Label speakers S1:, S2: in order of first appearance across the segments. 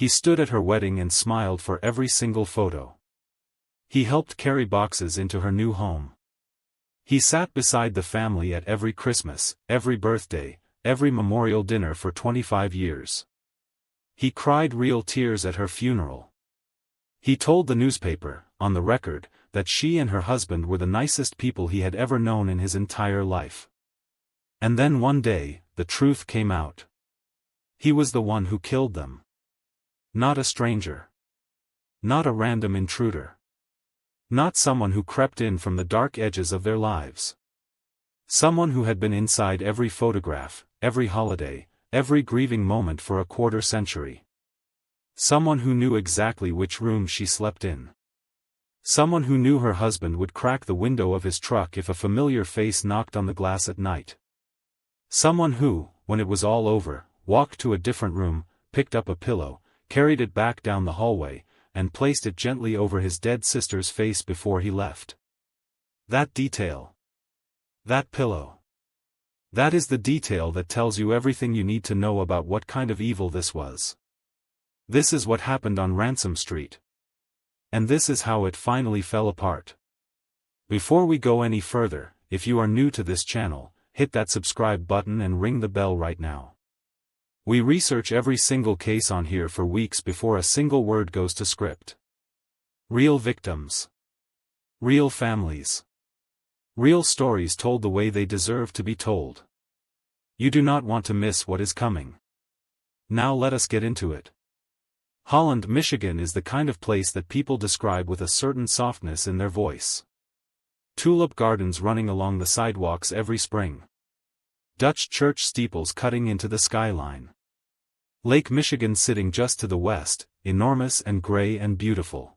S1: He stood at her wedding and smiled for every single photo. He helped carry boxes into her new home. He sat beside the family at every Christmas, every birthday, every memorial dinner for 25 years. He cried real tears at her funeral. He told the newspaper, on the record, that she and her husband were the nicest people he had ever known in his entire life. And then one day, the truth came out. He was the one who killed them. Not a stranger. Not a random intruder. Not someone who crept in from the dark edges of their lives. Someone who had been inside every photograph, every holiday, every grieving moment for a quarter century. Someone who knew exactly which room she slept in. Someone who knew her husband would crack the window of his truck if a familiar face knocked on the glass at night. Someone who, when it was all over, walked to a different room, picked up a pillow, carried it back down the hallway, and placed it gently over his dead sister's face before he left. That detail. That pillow. That is the detail that tells you everything you need to know about what kind of evil this was. This is what happened on Ransom Street. And this is how it finally fell apart. Before we go any further, if you are new to this channel, hit that subscribe button and ring the bell right now. We research every single case on here for weeks before a single word goes to script. Real victims. Real families. Real stories told the way they deserve to be told. You do not want to miss what is coming. Now let us get into it. Holland, Michigan is the kind of place that people describe with a certain softness in their voice. Tulip gardens running along the sidewalks every spring. Dutch church steeples cutting into the skyline. Lake Michigan sitting just to the west, enormous and gray and beautiful.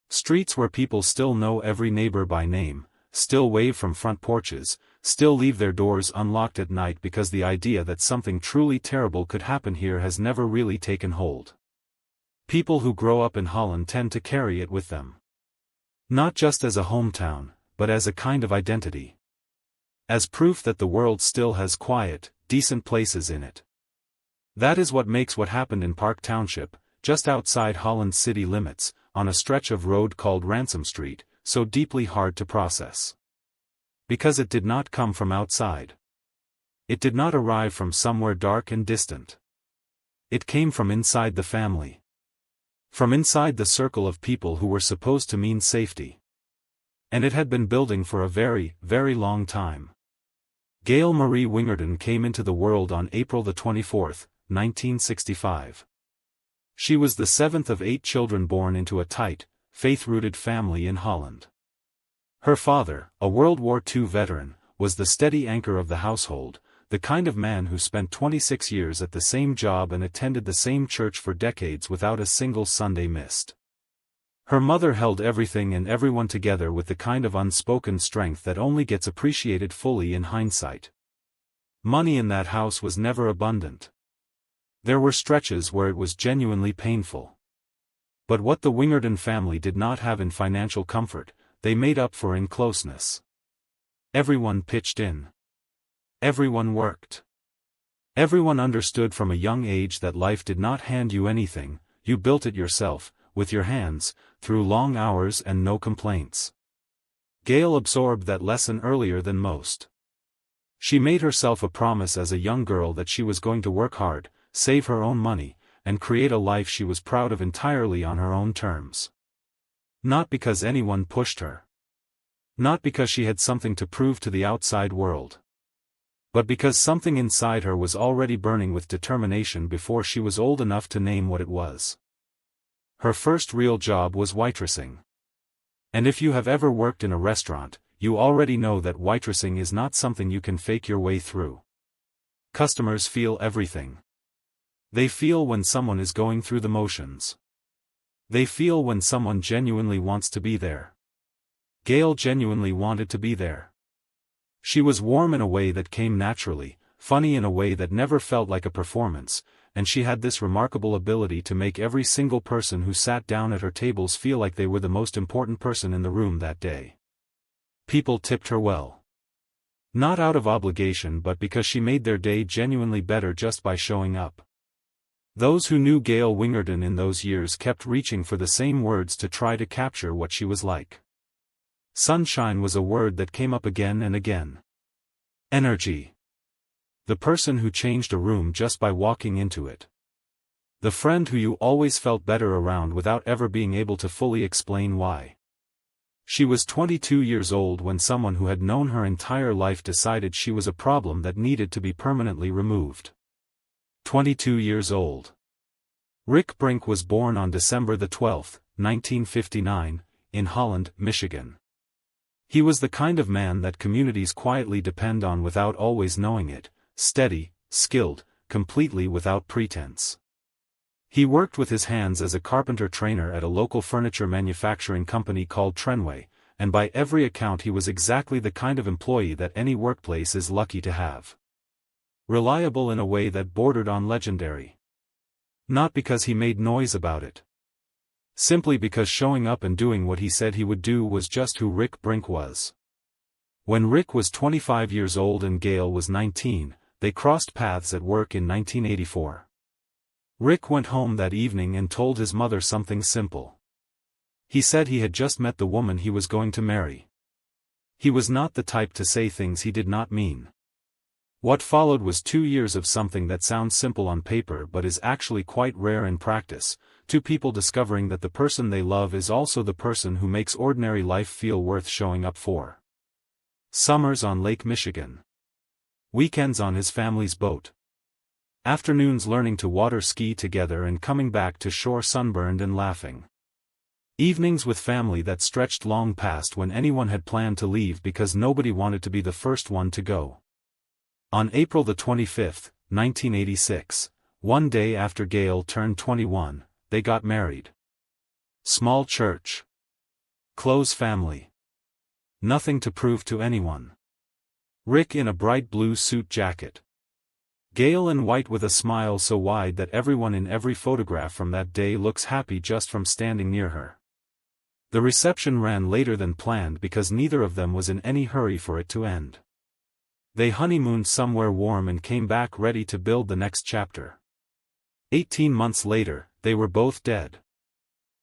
S1: Streets where people still know every neighbor by name, still wave from front porches, still leave their doors unlocked at night because the idea that something truly terrible could happen here has never really taken hold. People who grow up in Holland tend to carry it with them. Not just as a hometown, but as a kind of identity. As proof that the world still has quiet, decent places in it. That is what makes what happened in Park Township, just outside Holland's city limits, on a stretch of road called Ransom Street, so deeply hard to process. Because it did not come from outside. It did not arrive from somewhere dark and distant. It came from inside the family. From inside the circle of people who were supposed to mean safety. And it had been building for a very, very long time. Gail Marie Wingerden came into the world on April 24, 1965. She was the seventh of 8 children born into a tight, faith-rooted family in Holland. Her father, a World War II veteran, was the steady anchor of the household, the kind of man who spent 26 years at the same job and attended the same church for decades without a single Sunday missed. Her mother held everything and everyone together with the kind of unspoken strength that only gets appreciated fully in hindsight. Money in that house was never abundant. There were stretches where it was genuinely painful. But what the Wingerden family did not have in financial comfort, they made up for in closeness. Everyone pitched in. Everyone worked. Everyone understood from a young age that life did not hand you anything, you built it yourself, with your hands, through long hours and no complaints. Gail absorbed that lesson earlier than most. She made herself a promise as a young girl that she was going to work hard, save her own money, and create a life she was proud of entirely on her own terms. Not because anyone pushed her. Not because she had something to prove to the outside world. But because something inside her was already burning with determination before she was old enough to name what it was. Her first real job was waitressing. And if you have ever worked in a restaurant, you already know that waitressing is not something you can fake your way through. Customers feel everything. They feel when someone is going through the motions. They feel when someone genuinely wants to be there. Gail genuinely wanted to be there. She was warm in a way that came naturally, funny in a way that never felt like a performance, and she had this remarkable ability to make every single person who sat down at her tables feel like they were the most important person in the room that day. People tipped her well. Not out of obligation but because she made their day genuinely better just by showing up. Those who knew Gail Wingerden in those years kept reaching for the same words to try to capture what she was like. Sunshine was a word that came up again and again. Energy. The person who changed a room just by walking into it. The friend who you always felt better around without ever being able to fully explain why. She was 22 years old when someone who had known her entire life decided she was a problem that needed to be permanently removed. 22 years old. Rick Brink was born on December 12, 1959, in Holland, Michigan. He was the kind of man that communities quietly depend on without always knowing it, steady, skilled, completely without pretense. He worked with his hands as a carpenter trainer at a local furniture manufacturing company called Trenway, and by every account he was exactly the kind of employee that any workplace is lucky to have. Reliable in a way that bordered on legendary. Not because he made noise about it. Simply because showing up and doing what he said he would do was just who Rick Brink was. When Rick was 25 years old and Gail was 19, they crossed paths at work in 1984. Rick went home that evening and told his mother something simple. He said he had just met the woman he was going to marry. He was not the type to say things he did not mean. What followed was 2 years of something that sounds simple on paper but is actually quite rare in practice, two people discovering that the person they love is also the person who makes ordinary life feel worth showing up for. Summers on Lake Michigan. Weekends on his family's boat. Afternoons learning to water ski together and coming back to shore sunburned and laughing. Evenings with family that stretched long past when anyone had planned to leave because nobody wanted to be the first one to go. On April 25, 1986, one day after Gail turned 21, they got married. Small church. Close family. Nothing to prove to anyone. Rick in a bright blue suit jacket. Gail in white with a smile so wide that everyone in every photograph from that day looks happy just from standing near her. The reception ran later than planned because neither of them was in any hurry for it to end. They honeymooned somewhere warm and came back ready to build the next chapter. 18 months later, they were both dead.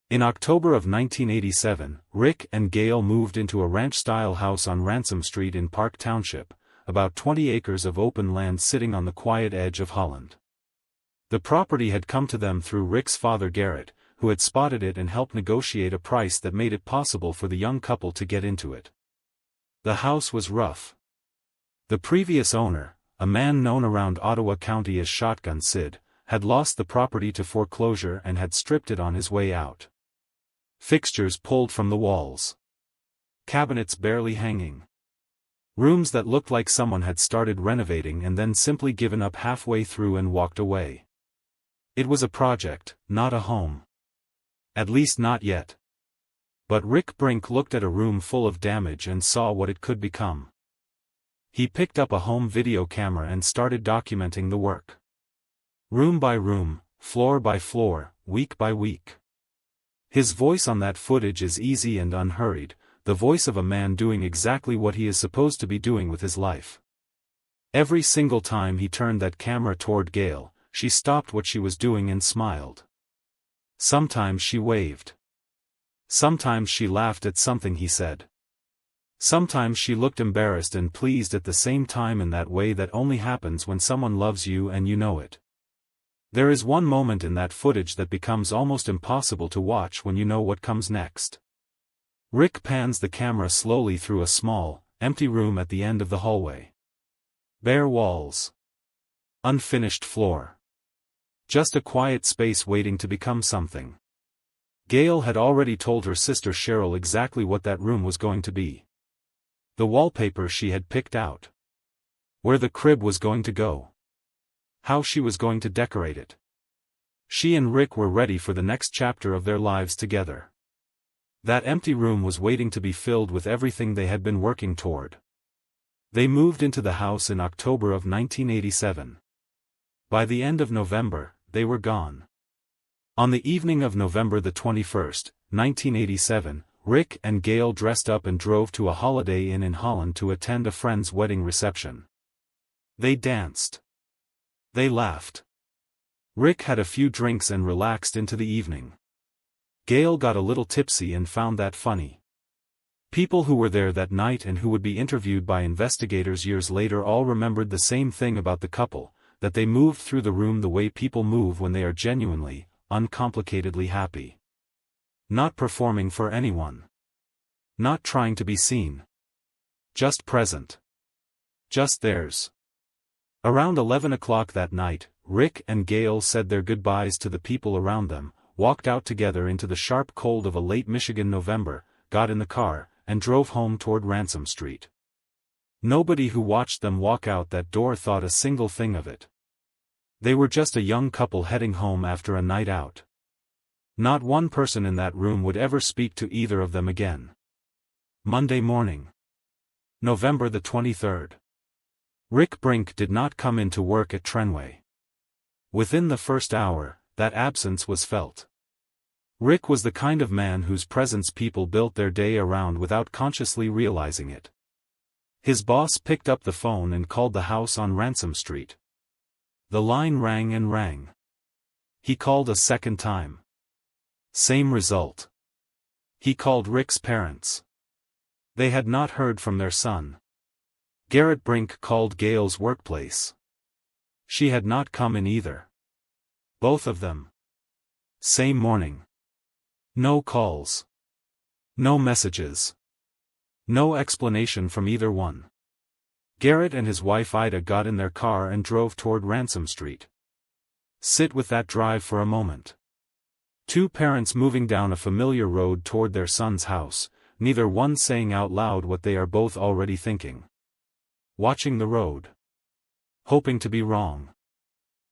S1: In October of 1987, Rick and Gail moved into a ranch-style house on Ransom Street in Park Township, about 20 acres of open land sitting on the quiet edge of Holland. The property had come to them through Rick's father Garrett, who had spotted it and helped negotiate a price that made it possible for the young couple to get into it. The house was rough. The previous owner, a man known around Ottawa County as Shotgun Sid, had lost the property to foreclosure and had stripped it on his way out. Fixtures pulled from the walls. Cabinets barely hanging. Rooms that looked like someone had started renovating and then simply given up halfway through and walked away. It was a project, not a home. At least not yet. But Rick Brink looked at a room full of damage and saw what it could become. He picked up a home video camera and started documenting the work. Room by room, floor by floor, week by week. His voice on that footage is easy and unhurried, the voice of a man doing exactly what he is supposed to be doing with his life. Every single time he turned that camera toward Gail, she stopped what she was doing and smiled. Sometimes she waved. Sometimes she laughed at something he said. Sometimes she looked embarrassed and pleased at the same time in that way that only happens when someone loves you and you know it. There is one moment in that footage that becomes almost impossible to watch when you know what comes next. Rick pans the camera slowly through a small, empty room at the end of the hallway. Bare walls. Unfinished floor. Just a quiet space waiting to become something. Gail had already told her sister Cheryl exactly what that room was going to be. The wallpaper she had picked out. Where the crib was going to go. How she was going to decorate it. She and Rick were ready for the next chapter of their lives together. That empty room was waiting to be filled with everything they had been working toward. They moved into the house in October of 1987. By the end of November, they were gone. On the evening of November 21st, 1987, Rick and Gail dressed up and drove to a Holiday Inn in Holland to attend a friend's wedding reception. They danced. They laughed. Rick had a few drinks and relaxed into the evening. Gail got a little tipsy and found that funny. People who were there that night and who would be interviewed by investigators years later all remembered the same thing about the couple, that they moved through the room the way people move when they are genuinely, uncomplicatedly happy. Not performing for anyone. Not trying to be seen. Just present. Just theirs. Around 11 o'clock that night, Rick and Gail said their goodbyes to the people around them, walked out together into the sharp cold of a late Michigan November, got in the car, and drove home toward Ransom Street. Nobody who watched them walk out that door thought a single thing of it. They were just a young couple heading home after a night out. Not one person in that room would ever speak to either of them again. Monday morning. November the 23rd. Rick Brink did not come into work at Trenway. Within the first hour, that absence was felt. Rick was the kind of man whose presence people built their day around without consciously realizing it. His boss picked up the phone and called the house on Ransom Street. The line rang and rang. He called a second time. Same result. He called Rick's parents. They had not heard from their son. Garrett Brink called Gail's workplace. She had not come in either. Both of them. Same morning. No calls. No messages. No explanation from either one. Garrett and his wife Ida got in their car and drove toward Ransom Street. Sit with that drive for a moment. Two parents moving down a familiar road toward their son's house, neither one saying out loud what they are both already thinking. Watching the road. Hoping to be wrong.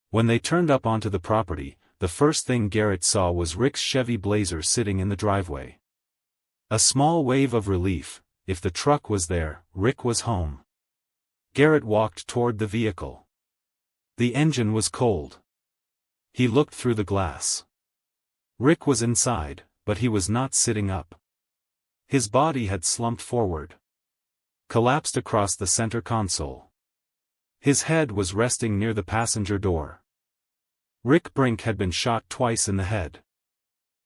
S1: When they turned up onto the property, the first thing Garrett saw was Rick's Chevy Blazer sitting in the driveway. A small wave of relief. If the truck was there, Rick was home. Garrett walked toward the vehicle. The engine was cold. He looked through the glass. Rick was inside, but he was not sitting up. His body had slumped forward. Collapsed across the center console. His head was resting near the passenger door. Rick Brink had been shot twice in the head.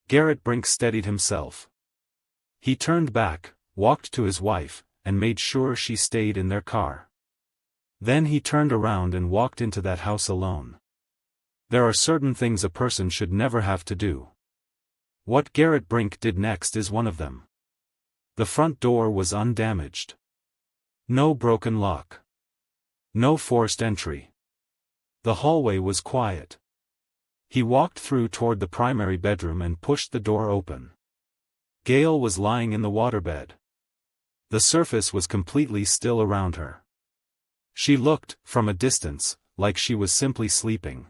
S1: Garrett Brink steadied himself. He turned back, walked to his wife, and made sure she stayed in their car. Then he turned around and walked into that house alone. There are certain things a person should never have to do. What Garrett Brink did next is one of them. The front door was undamaged. No broken lock. No forced entry. The hallway was quiet. He walked through toward the primary bedroom and pushed the door open. Gail was lying in the waterbed. The surface was completely still around her. She looked, from a distance, like she was simply sleeping.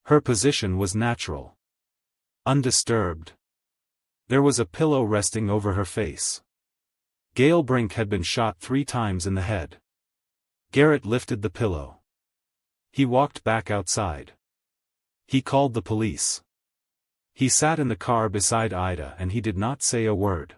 S1: Her position was natural. Undisturbed. There was a pillow resting over her face. Gail Brink had been shot 3 times in the head. Garrett lifted the pillow. He walked back outside. He called the police. He sat in the car beside Ida and he did not say a word.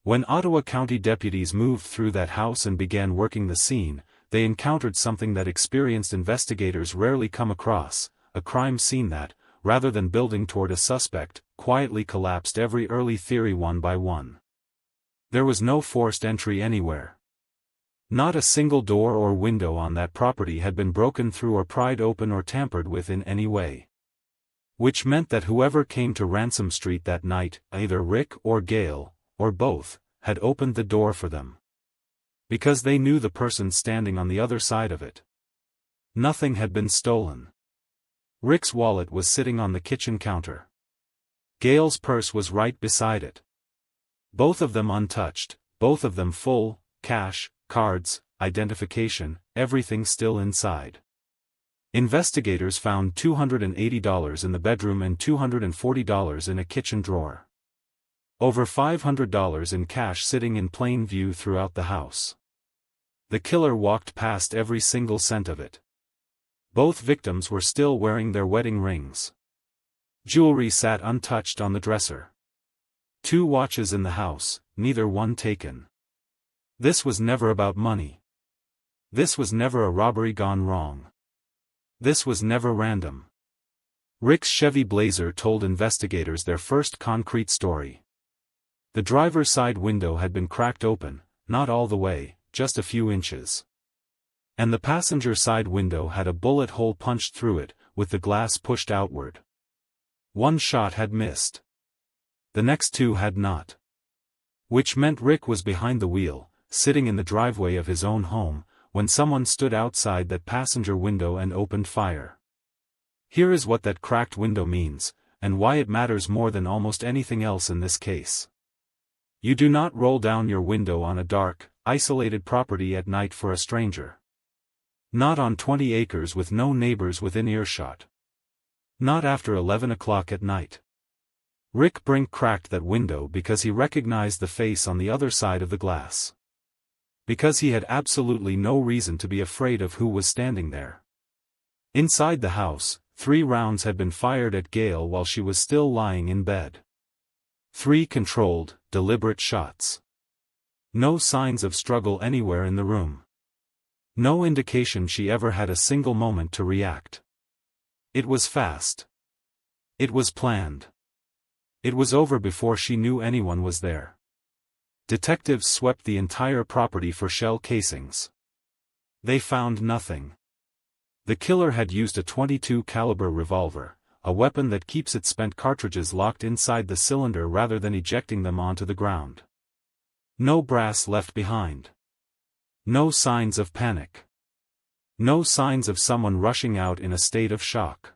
S1: When Ottawa County deputies moved through that house and began working the scene, they encountered something that experienced investigators rarely come across, a crime scene that, rather than building toward a suspect, quietly collapsed every early theory one by one. There was no forced entry anywhere. Not a single door or window on that property had been broken through or pried open or tampered with in any way. Which meant that whoever came to Ransom Street that night, either Rick or Gail, or both, had opened the door for them. Because they knew the person standing on the other side of it. Nothing had been stolen. Rick's wallet was sitting on the kitchen counter. Gail's purse was right beside it. Both of them untouched, both of them full, cash, cards, identification, everything still inside. Investigators found $280 in the bedroom and $240 in a kitchen drawer. Over $500 in cash sitting in plain view throughout the house. The killer walked past every single cent of it. Both victims were still wearing their wedding rings. Jewelry sat untouched on the dresser. 2 watches in the house, neither one taken. This was never about money. This was never a robbery gone wrong. This was never random. Rick's Chevy Blazer told investigators their first concrete story. The driver's side window had been cracked open, not all the way, just a few inches. And the passenger side window had a bullet hole punched through it, with the glass pushed outward. One shot had missed. The next two had not. Which meant Rick was behind the wheel, sitting in the driveway of his own home, when someone stood outside that passenger window and opened fire. Here is what that cracked window means, and why it matters more than almost anything else in this case. You do not roll down your window on a dark, isolated property at night for a stranger. Not on 20 acres with no neighbors within earshot. Not after 11 o'clock at night. Rick Brink cracked that window because he recognized the face on the other side of the glass. Because he had absolutely no reason to be afraid of who was standing there. Inside the house, 3 rounds had been fired at Gail while she was still lying in bed. 3 controlled, deliberate shots. No signs of struggle anywhere in the room. No indication she ever had a single moment to react. It was fast. It was planned. It was over before she knew anyone was there. Detectives swept the entire property for shell casings. They found nothing. The killer had used a .22 caliber revolver, a weapon that keeps its spent cartridges locked inside the cylinder rather than ejecting them onto the ground. No brass left behind. No signs of panic. No signs of someone rushing out in a state of shock.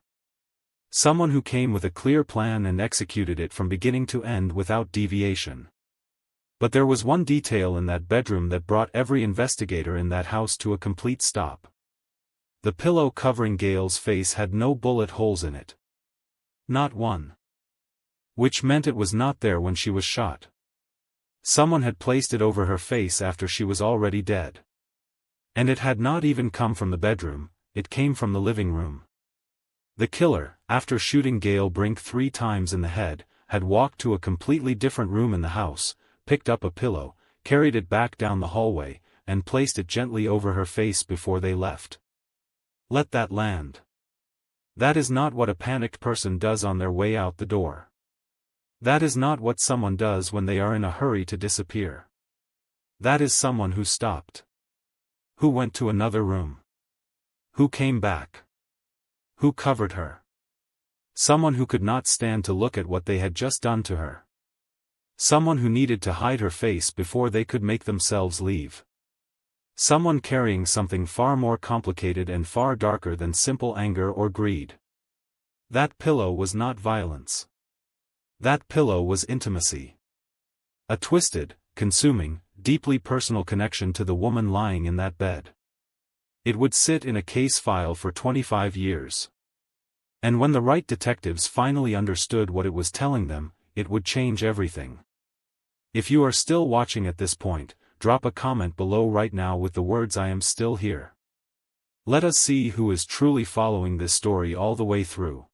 S1: Someone who came with a clear plan and executed it from beginning to end without deviation. But there was one detail in that bedroom that brought every investigator in that house to a complete stop. The pillow covering Gail's face had no bullet holes in it. Not one. Which meant it was not there when she was shot. Someone had placed it over her face after she was already dead. And it had not even come from the bedroom, it came from the living room. The killer, after shooting Gail Brink 3 times in the head, had walked to a completely different room in the house, picked up a pillow, carried it back down the hallway, and placed it gently over her face before they left. Let that land. That is not what a panicked person does on their way out the door. That is not what someone does when they are in a hurry to disappear. That is someone who stopped. Who went to another room. Who came back. Who covered her. Someone who could not stand to look at what they had just done to her. Someone who needed to hide her face before they could make themselves leave. Someone carrying something far more complicated and far darker than simple anger or greed. That pillow was not violence. That pillow was intimacy. A twisted, consuming, deeply personal connection to the woman lying in that bed. It would sit in a case file for 25 years. And when the right detectives finally understood what it was telling them, it would change everything. If you are still watching at this point, drop a comment below right now with the words "I am still here." Let us see who is truly following this story all the way through.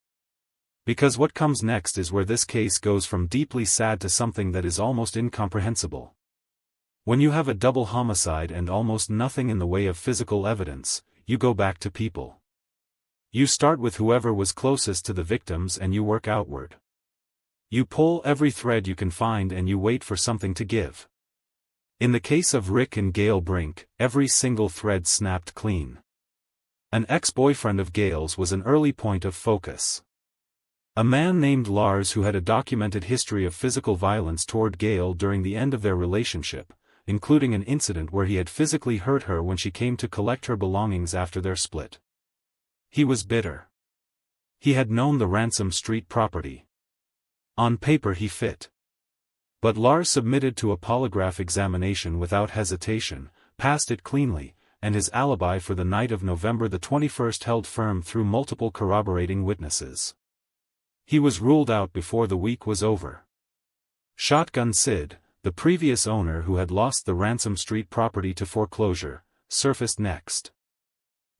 S1: Because what comes next is where this case goes from deeply sad to something that is almost incomprehensible. When you have a double homicide and almost nothing in the way of physical evidence, you go back to people. You start with whoever was closest to the victims and you work outward. You pull every thread you can find and you wait for something to give. In the case of Rick and Gail Brink, every single thread snapped clean. An ex-boyfriend of Gail's was an early point of focus. A man named Lars who had a documented history of physical violence toward Gail during the end of their relationship, including an incident where he had physically hurt her when she came to collect her belongings after their split. He was bitter. He had known the Ransom Street property. On paper he fit. But Lars submitted to a polygraph examination without hesitation, passed it cleanly, and his alibi for the night of November the 21st held firm through multiple corroborating witnesses. He was ruled out before the week was over. Shotgun Sid, the previous owner who had lost the Ransom Street property to foreclosure, surfaced next.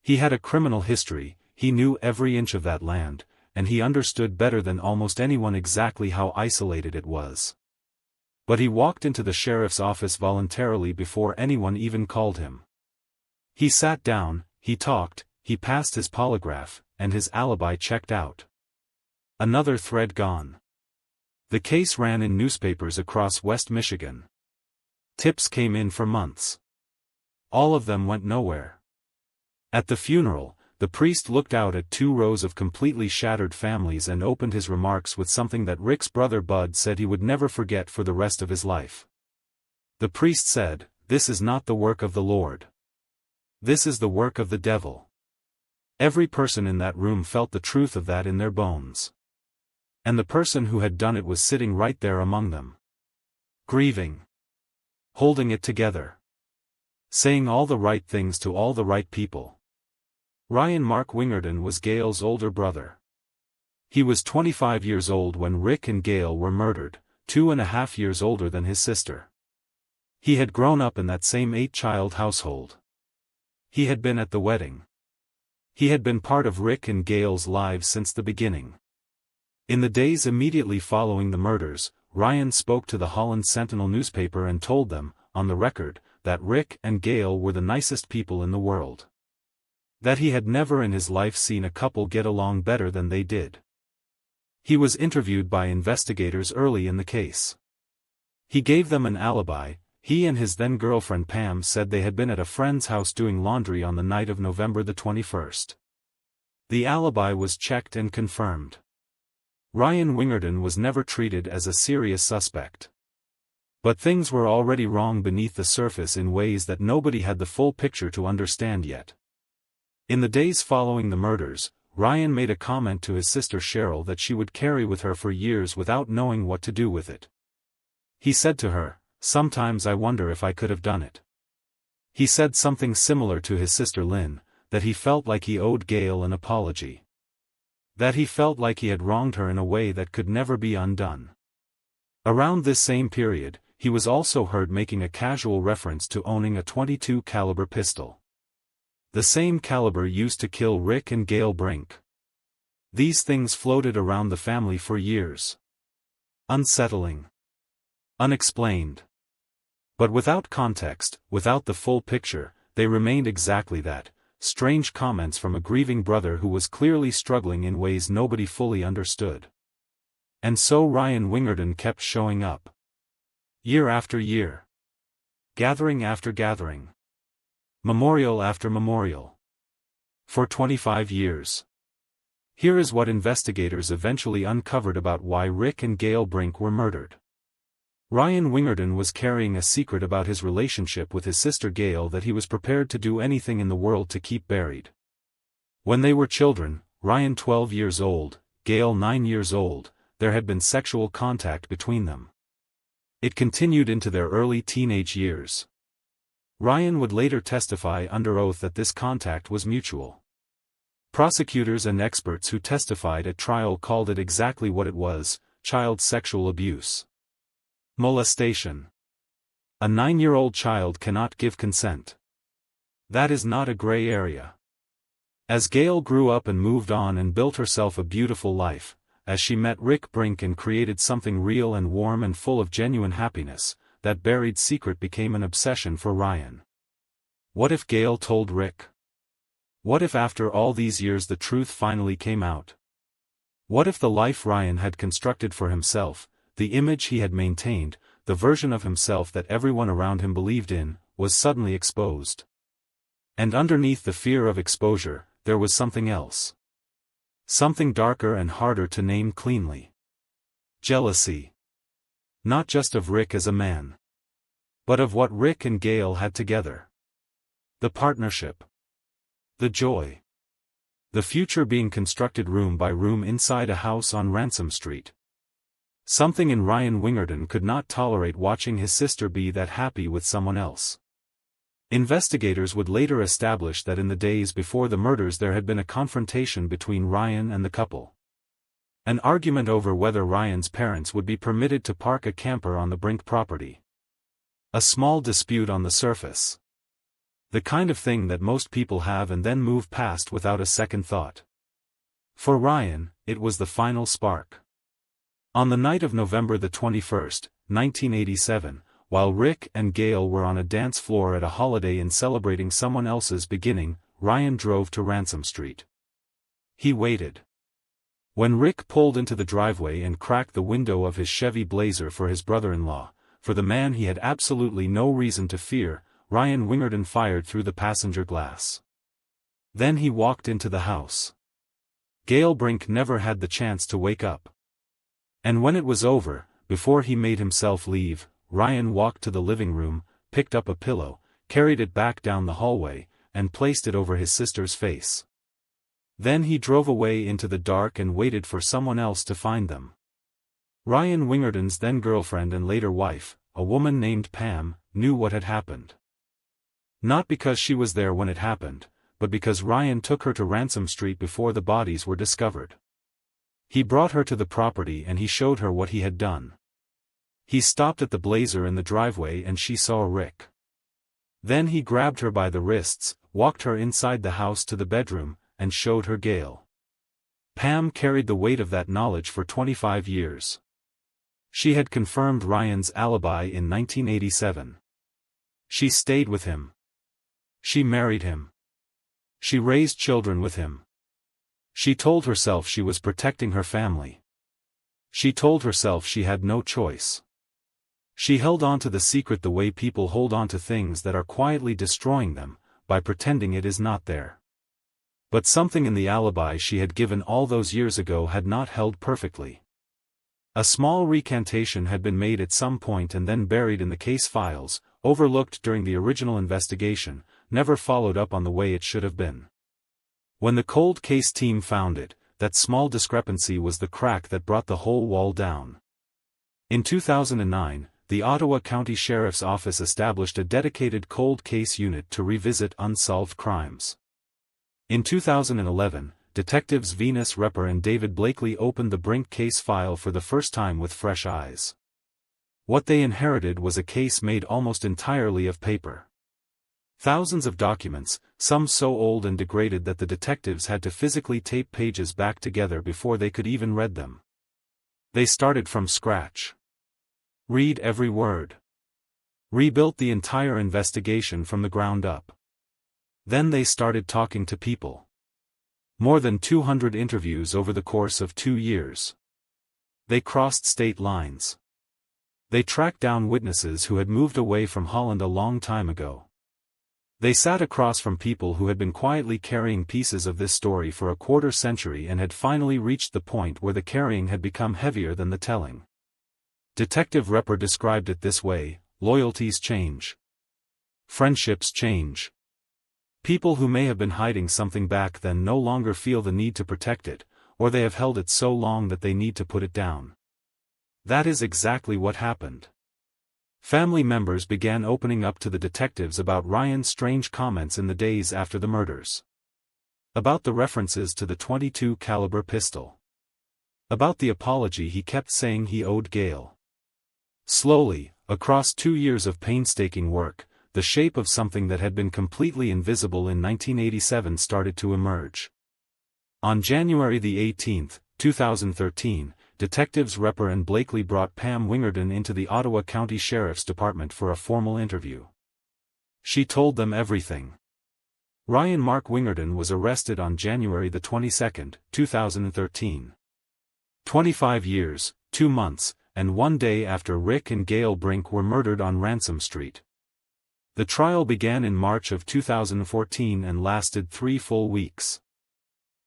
S1: He had a criminal history, he knew every inch of that land, and he understood better than almost anyone exactly how isolated it was. But he walked into the sheriff's office voluntarily before anyone even called him. He sat down, he talked, he passed his polygraph, and his alibi checked out. Another thread gone. The case ran in newspapers across West Michigan. Tips came in for months. All of them went nowhere. At the funeral, the priest looked out at 2 rows of completely shattered families and opened his remarks with something that Rick's brother Bud said he would never forget for the rest of his life. The priest said, "This is not the work of the Lord. This is the work of the devil." Every person in that room felt the truth of that in their bones. And the person who had done it was sitting right there among them. Grieving. Holding it together. Saying all the right things to all the right people. Ryan Mark Wingerden was Gail's older brother. He was 25 years old when Rick and Gail were murdered, 2.5 years older than his sister. He had grown up in that same 8-child household. He had been at the wedding. He had been part of Rick and Gail's lives since the beginning. In the days immediately following the murders, Ryan spoke to the Holland Sentinel newspaper and told them, on the record, that Rick and Gail were the nicest people in the world. That he had never in his life seen a couple get along better than they did. He was interviewed by investigators early in the case. He gave them an alibi. He and his then-girlfriend Pam said they had been at a friend's house doing laundry on the night of November the 21st. The alibi was checked and confirmed. Ryan Wingerden was never treated as a serious suspect. But things were already wrong beneath the surface in ways that nobody had the full picture to understand yet. In the days following the murders, Ryan made a comment to his sister Cheryl that she would carry with her for years without knowing what to do with it. He said to her, "Sometimes I wonder if I could have done it." He said something similar to his sister Lynn, that he felt like he owed Gail an apology. That he felt like he had wronged her in a way that could never be undone. Around this same period, he was also heard making a casual reference to owning a .22 caliber pistol. The same caliber used to kill Rick and Gail Brink. These things floated around the family for years. Unsettling. Unexplained. But without context, without the full picture, they remained exactly that, strange comments from a grieving brother who was clearly struggling in ways nobody fully understood. And so Ryan Wingerden kept showing up. Year after year. Gathering after gathering. Memorial after memorial. For 25 years. Here is what investigators eventually uncovered about why Rick and Gail Brink were murdered. Ryan Wingerden was carrying a secret about his relationship with his sister Gail that he was prepared to do anything in the world to keep buried. When they were children, Ryan 12 years old, Gail 9 years old, there had been sexual contact between them. It continued into their early teenage years. Ryan would later testify under oath that this contact was mutual. Prosecutors and experts who testified at trial called it exactly what it was: child sexual abuse. Molestation. A 9-year-old child cannot give consent. That is not a gray area. As Gail grew up and moved on and built herself a beautiful life, as she met Rick Brink and created something real and warm and full of genuine happiness, that buried secret became an obsession for Ryan. What if Gail told Rick? What if after all these years the truth finally came out? What if the life Ryan had constructed for himself, the image he had maintained, the version of himself that everyone around him believed in, was suddenly exposed? And underneath the fear of exposure, there was something else. Something darker and harder to name cleanly. Jealousy. Not just of Rick as a man. But of what Rick and Gail had together. The partnership. The joy. The future being constructed room by room inside a house on Ransom Street. Something in Ryan Wingerden could not tolerate watching his sister be that happy with someone else. Investigators would later establish that in the days before the murders there had been a confrontation between Ryan and the couple. An argument over whether Ryan's parents would be permitted to park a camper on the Brink property. A small dispute on the surface. The kind of thing that most people have and then move past without a second thought. For Ryan, it was the final spark. On the night of November the 21st, 1987, while Rick and Gail were on a dance floor at a Holiday Inn celebrating someone else's beginning, Ryan drove to Ransom Street. He waited. When Rick pulled into the driveway and cracked the window of his Chevy Blazer for his brother-in-law, for the man he had absolutely no reason to fear, Ryan Wingerden fired through the passenger glass. Then he walked into the house. Gail Brink never had the chance to wake up. And when it was over, before he made himself leave, Ryan walked to the living room, picked up a pillow, carried it back down the hallway, and placed it over his sister's face. Then he drove away into the dark and waited for someone else to find them. Ryan Wingerden's then-girlfriend and later wife, a woman named Pam, knew what had happened. Not because she was there when it happened, but because Ryan took her to Ransom Street before the bodies were discovered. He brought her to the property and he showed her what he had done. He stopped at the Blazer in the driveway and she saw Rick. Then he grabbed her by the wrists, walked her inside the house to the bedroom, and showed her Gail. Pam carried the weight of that knowledge for 25 years. She had confirmed Ryan's alibi in 1987. She stayed with him. She married him. She raised children with him. She told herself she was protecting her family. She told herself she had no choice. She held on to the secret the way people hold on to things that are quietly destroying them, by pretending it is not there. But something in the alibi she had given all those years ago had not held perfectly. A small recantation had been made at some point and then buried in the case files, overlooked during the original investigation, never followed up on the way it should have been. When the cold case team found it, that small discrepancy was the crack that brought the whole wall down. In 2009, the Ottawa County Sheriff's Office established a dedicated cold case unit to revisit unsolved crimes. In 2011, detectives Venus Repper and David Blakely opened the Brink case file for the first time with fresh eyes. What they inherited was a case made almost entirely of paper. Thousands of documents, some so old and degraded that the detectives had to physically tape pages back together before they could even read them. They started from scratch. Read every word. Rebuilt the entire investigation from the ground up. Then they started talking to people. More than 200 interviews over the course of 2 years. They crossed state lines. They tracked down witnesses who had moved away from Holland a long time ago. They sat across from people who had been quietly carrying pieces of this story for a quarter century and had finally reached the point where the carrying had become heavier than the telling. Detective Repper described it this way: loyalties change. Friendships change. People who may have been hiding something back then no longer feel the need to protect it, or they have held it so long that they need to put it down. That is exactly what happened. Family members began opening up to the detectives about Ryan's strange comments in the days after the murders. About the references to the .22 caliber pistol. About the apology he kept saying he owed Gail. Slowly, across 2 years of painstaking work, the shape of something that had been completely invisible in 1987 started to emerge. On January 18, 2013, detectives Repper and Blakely brought Pam Wingerden into the Ottawa County Sheriff's Department for a formal interview. She told them everything. Ryan Mark Wingerden was arrested on January 22, 2013. 25 years, 2 months, and 1 day after Rick and Gail Brink were murdered on Ransom Street. The trial began in March of 2014 and lasted 3 full weeks.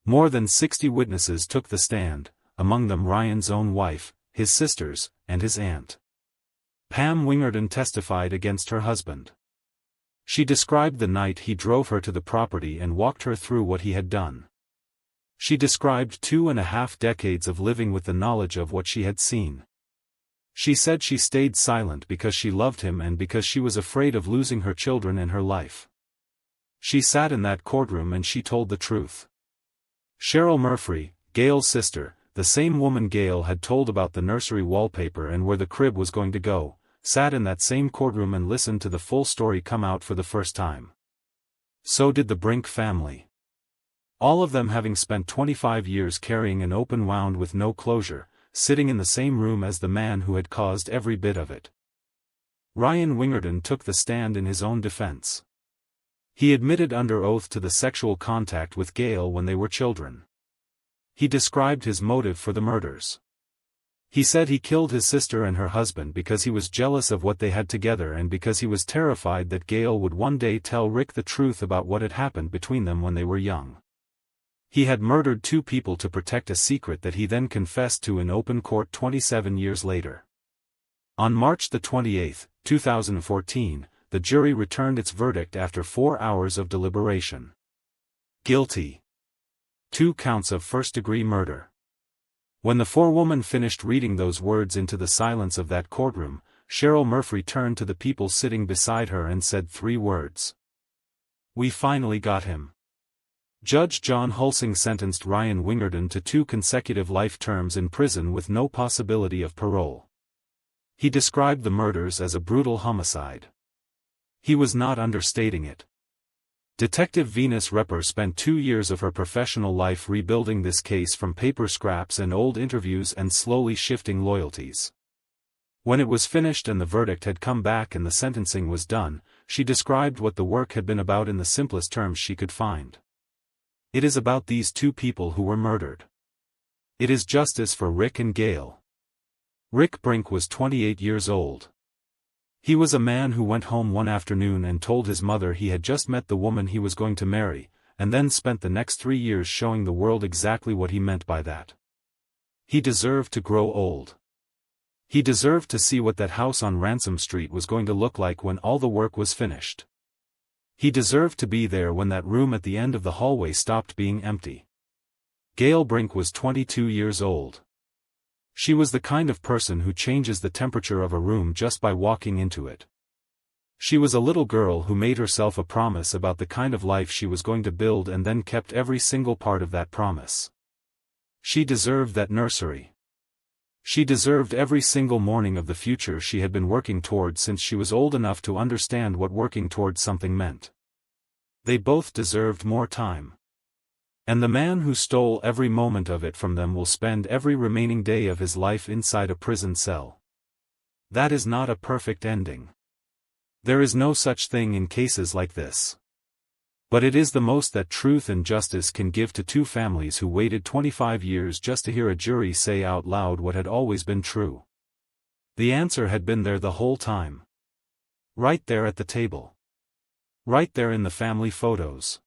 S1: More than 60 witnesses took the stand, among them Ryan's own wife, his sisters, and his aunt. Pam Wingerden testified against her husband. She described the night he drove her to the property and walked her through what he had done. She described 2.5 decades of living with the knowledge of what she had seen. She said she stayed silent because she loved him and because she was afraid of losing her children and her life. She sat in that courtroom and she told the truth. Cheryl Murphy, Gail's sister, the same woman Gail had told about the nursery wallpaper and where the crib was going to go, sat in that same courtroom and listened to the full story come out for the first time. So did the Brink family. All of them having spent 25 years carrying an open wound with no closure, sitting in the same room as the man who had caused every bit of it. Ryan Wingerden took the stand in his own defense. He admitted under oath to the sexual contact with Gail when they were children. He described his motive for the murders. He said he killed his sister and her husband because he was jealous of what they had together and because he was terrified that Gail would one day tell Rick the truth about what had happened between them when they were young. He had murdered 2 people to protect a secret that he then confessed to in open court 27 years later. On March 28, 2014, the jury returned its verdict after 4 hours of deliberation. Guilty. 2 counts of first-degree murder. When the forewoman finished reading those words into the silence of that courtroom, Cheryl Murphy turned to the people sitting beside her and said 3 words. "We finally got him." Judge John Hulsing sentenced Ryan Wingerden to 2 consecutive life terms in prison with no possibility of parole. He described the murders as a brutal homicide. He was not understating it. Detective Venus Repper spent 2 years of her professional life rebuilding this case from paper scraps and old interviews and slowly shifting loyalties. When it was finished and the verdict had come back and the sentencing was done, she described what the work had been about in the simplest terms she could find. It is about these 2 people who were murdered. It is justice for Rick and Gail. Rick Brink was 28 years old. He was a man who went home one afternoon and told his mother he had just met the woman he was going to marry, and then spent the next 3 years showing the world exactly what he meant by that. He deserved to grow old. He deserved to see what that house on Ransom Street was going to look like when all the work was finished. He deserved to be there when that room at the end of the hallway stopped being empty. Gail Brink was 22 years old. She was the kind of person who changes the temperature of a room just by walking into it. She was a little girl who made herself a promise about the kind of life she was going to build and then kept every single part of that promise. She deserved that nursery. She deserved every single morning of the future she had been working toward since she was old enough to understand what working toward something meant. They both deserved more time. And the man who stole every moment of it from them will spend every remaining day of his life inside a prison cell. That is not a perfect ending. There is no such thing in cases like this. But it is the most that truth and justice can give to 2 families who waited 25 years just to hear a jury say out loud what had always been true. The answer had been there the whole time. Right there at the table. Right there in the family photos.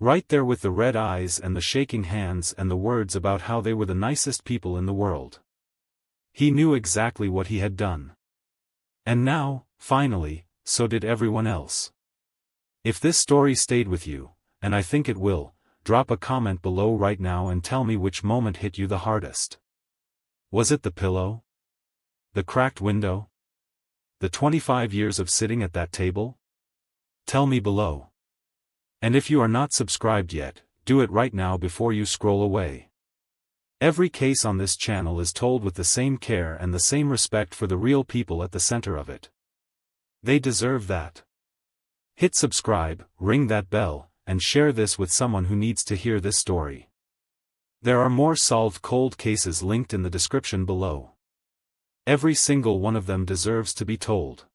S1: Right there with the red eyes and the shaking hands and the words about how they were the nicest people in the world. He knew exactly what he had done. And now, finally, so did everyone else. If this story stayed with you, and I think it will, drop a comment below right now and tell me which moment hit you the hardest. Was it the pillow? The cracked window? The 25 years of sitting at that table? Tell me below. And if you are not subscribed yet, do it right now before you scroll away. Every case on this channel is told with the same care and the same respect for the real people at the center of it. They deserve that. Hit subscribe, ring that bell, and share this with someone who needs to hear this story. There are more solved cold cases linked in the description below. Every single one of them deserves to be told.